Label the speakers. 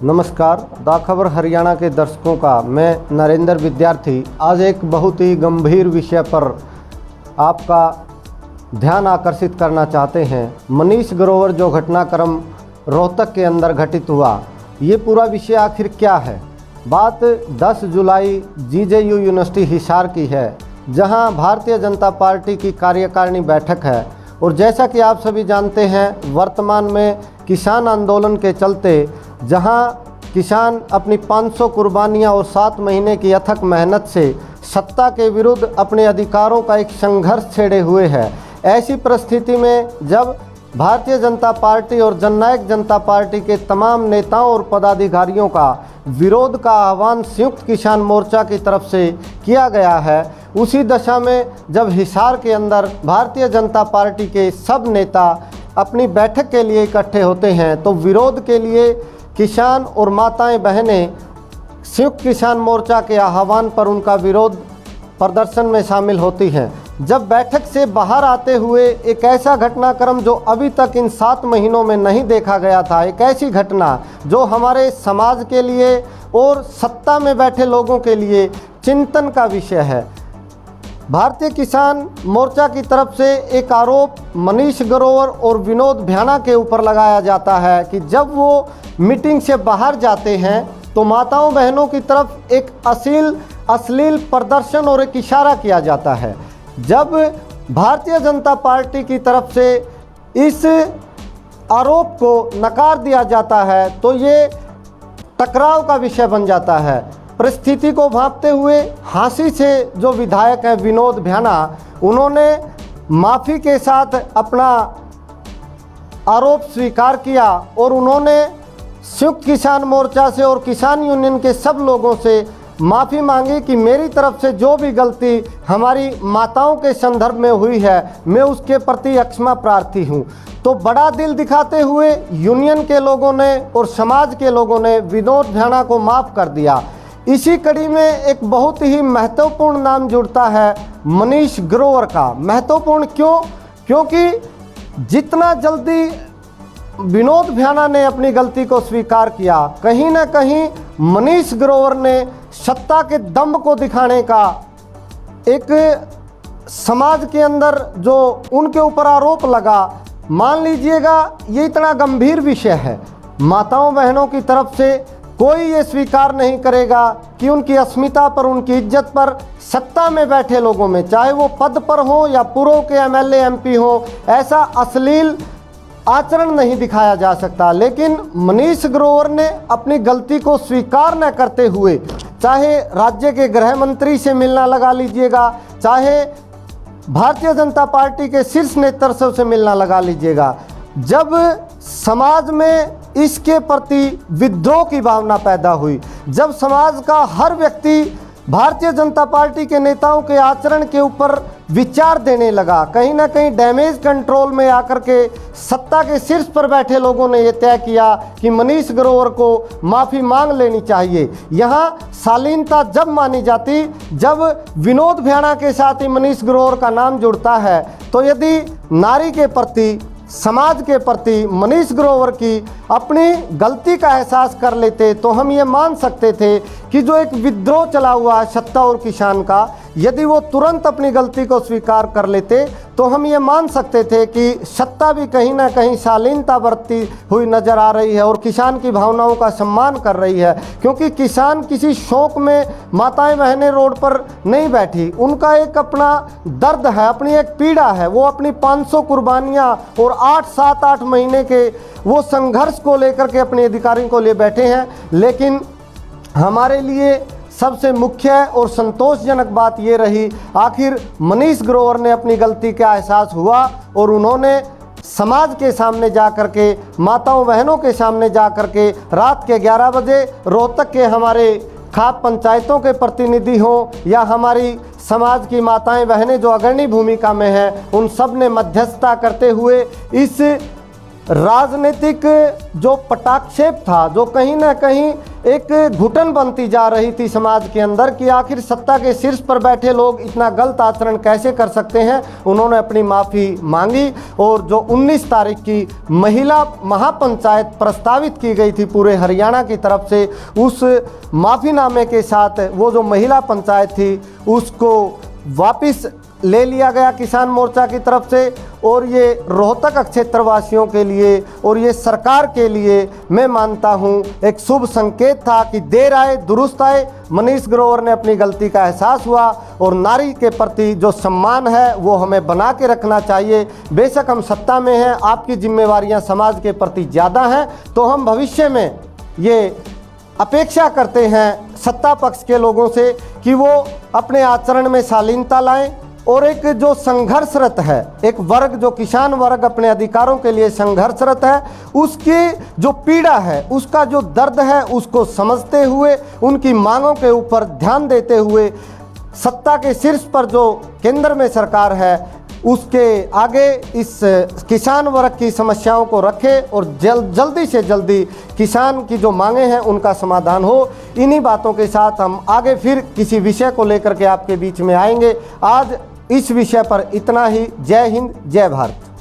Speaker 1: नमस्कार। द खबर हरियाणा के दर्शकों का मैं नरेंद्र विद्यार्थी आज एक बहुत ही गंभीर विषय पर आपका ध्यान आकर्षित करना चाहते हैं। मनीष ग्रोवर जो घटनाक्रम रोहतक के अंदर घटित हुआ, ये पूरा विषय आखिर क्या है। बात 10 जुलाई जीजेयू यूनिवर्सिटी हिसार की है, जहां भारतीय जनता पार्टी की कार्यकारिणी बैठक है। और जैसा कि आप सभी जानते हैं, वर्तमान में किसान आंदोलन के चलते जहां किसान अपनी 500 कुर्बानियां और 7 महीने की अथक मेहनत से सत्ता के विरुद्ध अपने अधिकारों का एक संघर्ष छेड़े हुए है, ऐसी परिस्थिति में जब भारतीय जनता पार्टी और जननायक जनता पार्टी के तमाम नेताओं और पदाधिकारियों का विरोध का आह्वान संयुक्त किसान मोर्चा की तरफ से किया गया है, उसी दशा में जब हिसार के अंदर भारतीय जनता पार्टी के सब नेता अपनी बैठक के लिए इकट्ठे होते हैं, तो विरोध के लिए किसान और माताएं बहनें संयुक्त किसान मोर्चा के आह्वान पर उनका विरोध प्रदर्शन में शामिल होती हैं। जब बैठक से बाहर आते हुए एक ऐसा घटनाक्रम जो अभी तक इन 7 महीनों में नहीं देखा गया था, एक ऐसी घटना जो हमारे समाज के लिए और सत्ता में बैठे लोगों के लिए चिंतन का विषय है। भारतीय किसान मोर्चा की तरफ से एक आरोप मनीष ग्रोवर और विनोद भ्याना के ऊपर लगाया जाता है कि जब वो मीटिंग से बाहर जाते हैं तो माताओं बहनों की तरफ एक अश्लील प्रदर्शन और एक इशारा किया जाता है। जब भारतीय जनता पार्टी की तरफ से इस आरोप को नकार दिया जाता है तो ये टकराव का विषय बन जाता है। परिस्थिति को भांपते हुए हांसी से जो विधायक हैं विनोद भ्याना, उन्होंने माफ़ी के साथ अपना आरोप स्वीकार किया और उन्होंने संयुक्त किसान मोर्चा से और किसान यूनियन के सब लोगों से माफ़ी मांगी कि मेरी तरफ से जो भी गलती हमारी माताओं के संदर्भ में हुई है, मैं उसके प्रति क्षमा प्रार्थी हूँ। तो बड़ा दिल दिखाते हुए यूनियन के लोगों ने और समाज के लोगों ने विनोद भ्याना को माफ़ कर दिया। इसी कड़ी में एक बहुत ही महत्वपूर्ण नाम जुड़ता है मनीष ग्रोवर का। महत्वपूर्ण क्यों? क्योंकि जितना जल्दी विनोद भ्याना ने अपनी गलती को स्वीकार किया, कहीं ना कहीं मनीष ग्रोवर ने सत्ता के दम्भ को दिखाने का एक समाज के अंदर जो उनके ऊपर आरोप लगा, मान लीजिएगा ये इतना गंभीर विषय है, माताओं बहनों की तरफ से कोई ये स्वीकार नहीं करेगा कि उनकी अस्मिता पर, उनकी इज्जत पर सत्ता में बैठे लोगों में, चाहे वो पद पर हो या पूर्व के एमएलए एमपी हो, ऐसा अश्लील आचरण नहीं दिखाया जा सकता। लेकिन मनीष ग्रोवर ने अपनी गलती को स्वीकार न करते हुए, चाहे राज्य के गृह मंत्री से मिलना लगा लीजिएगा, चाहे भारतीय जनता पार्टी के शीर्ष नेतृत्व से मिलना लगा लीजिएगा, जब समाज में इसके प्रति विद्रोह की भावना पैदा हुई, जब समाज का हर व्यक्ति भारतीय जनता पार्टी के नेताओं के आचरण के ऊपर विचार देने लगा, कहीं ना कहीं डैमेज कंट्रोल में आकर के सत्ता के शीर्ष पर बैठे लोगों ने यह तय किया कि मनीष ग्रोवर को माफ़ी मांग लेनी चाहिए। यहाँ शालीनता जब मानी जाती, जब विनोद भ्याना के साथ ही मनीष ग्रोवर का नाम जुड़ता है, तो यदि नारी के प्रति, समाज के प्रति मनीष ग्रोवर की अपनी गलती का एहसास कर लेते तो हम ये मान सकते थे कि जो एक विद्रोह चला हुआ है सत्ता और किसान का, यदि वो तुरंत अपनी गलती को स्वीकार कर लेते तो हम ये मान सकते थे कि सत्ता भी कहीं ना कहीं शालीनता बरतती हुई नज़र आ रही है और किसान की भावनाओं का सम्मान कर रही है। क्योंकि किसान किसी शौक में माताएं बहनें रोड पर नहीं बैठी, उनका एक अपना दर्द है, अपनी एक पीड़ा है। वो अपनी 500 कुर्बानियाँ और 7-8 महीने के वो संघर्ष को लेकर के अपने अधिकारियों को लिए बैठे हैं। लेकिन हमारे लिए सबसे मुख्य और संतोषजनक बात ये रही, आखिर मनीष ग्रोवर ने अपनी गलती का एहसास हुआ और उन्होंने समाज के सामने जा कर के, माताओं बहनों के सामने जा कर के रात के 11 बजे रोहतक के हमारे खाप पंचायतों के प्रतिनिधि हों या हमारी समाज की माताएं बहनें जो अग्रणी भूमिका में हैं, उन सब ने मध्यस्थता करते हुए इस राजनीतिक जो पटाक्षेप था, जो कहीं ना कहीं एक घुटन बनती जा रही थी समाज के अंदर कि आखिर सत्ता के शीर्ष पर बैठे लोग इतना गलत आचरण कैसे कर सकते हैं, उन्होंने अपनी माफ़ी मांगी। और जो 19 तारीख की महिला महापंचायत प्रस्तावित की गई थी पूरे हरियाणा की तरफ से, उस माफ़ीनामे के साथ वो जो महिला पंचायत थी उसको वापस ले लिया गया किसान मोर्चा की तरफ से। और ये रोहतक क्षेत्रवासियों के लिए और ये सरकार के लिए मैं मानता हूँ एक शुभ संकेत था कि देर आए दुरुस्त आए। मनीष ग्रोवर ने अपनी गलती का एहसास हुआ और नारी के प्रति जो सम्मान है वो हमें बना के रखना चाहिए। बेशक हम सत्ता में हैं, आपकी जिम्मेवारियाँ समाज के प्रति ज़्यादा हैं, तो हम भविष्य में ये अपेक्षा करते हैं सत्ता पक्ष के लोगों से कि वो अपने आचरण में शालीनता लाएं और एक जो संघर्षरत है, एक वर्ग जो किसान वर्ग अपने अधिकारों के लिए संघर्षरत है, उसकी जो पीड़ा है, उसका जो दर्द है, उसको समझते हुए उनकी मांगों के ऊपर ध्यान देते हुए सत्ता के शीर्ष पर जो केंद्र में सरकार है उसके आगे इस किसान वर्ग की समस्याओं को रखे और जल्दी से जल्दी किसान की जो मांगे हैं उनका समाधान हो। इन्हीं बातों के साथ हम आगे फिर किसी विषय को लेकर के आपके बीच में आएंगे। आज इस विषय पर इतना ही। जय हिंद, जय भारत।